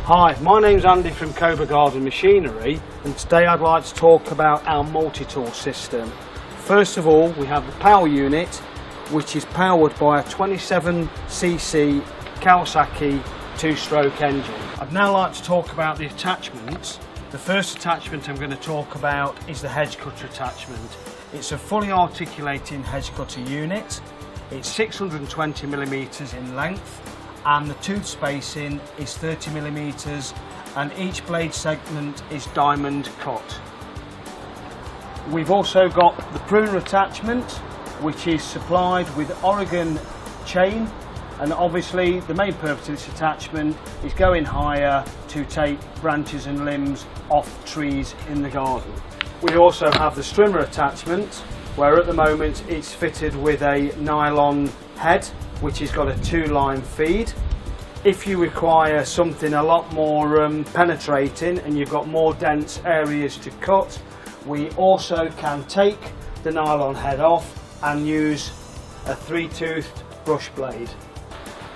Hi, my name's Andy from Cobra Garden Machinery, and today I'd like to talk about our multi-tool system. First of all, we have the power unit, which is powered by a 27cc Kawasaki 2-stroke engine. I'd now like to talk about the attachments. The first attachment I'm going to talk about is the hedge cutter attachment. It's a fully articulating hedge cutter unit. It's 620mm in length, and the tooth spacing is 30mm, and each blade segment is diamond cut. We've also got the pruner attachment, which is supplied with Oregon chain, and obviously the main purpose of this attachment is going higher to take branches and limbs off trees in the garden. We also have the strimmer attachment, where at the moment it's fitted with a nylon head, which has got a 2-line feed. If you require something a lot more penetrating and you've got more dense areas to cut, we also can take the nylon head off and use a 3-toothed brush blade.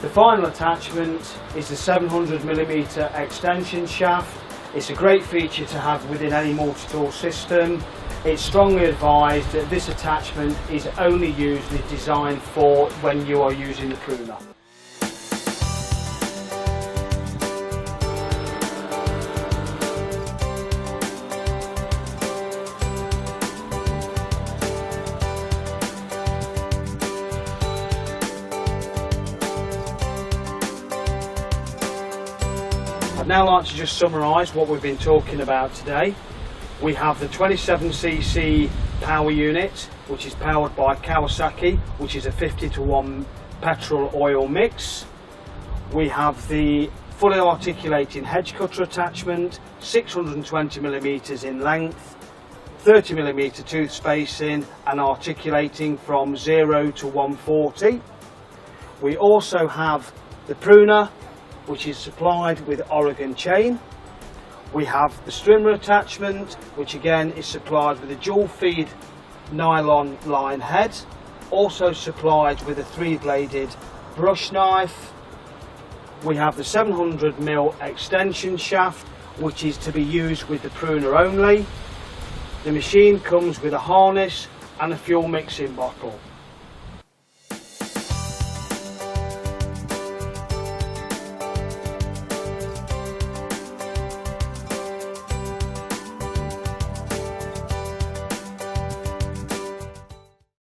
The final attachment is the 700mm extension shaft. It's a great feature to have within any multi-tool system. It's strongly advised that this attachment is only usually designed for when you are using the pruner. I'd now like to just summarise what we've been talking about today. We have the 27cc power unit, which is powered by Kawasaki, which is a 50-to-1 petrol oil mix. We have the fully articulating hedge cutter attachment, 620mm in length, 30mm tooth spacing, and articulating from 0 to 140. We also have the pruner, which is supplied with Oregon chain. We have the strimmer attachment, which again is supplied with a dual feed nylon line head, also supplied with a 3-bladed brush knife. We have the 700mm extension shaft, which is to be used with the pruner only. The machine comes with a harness and a fuel mixing bottle.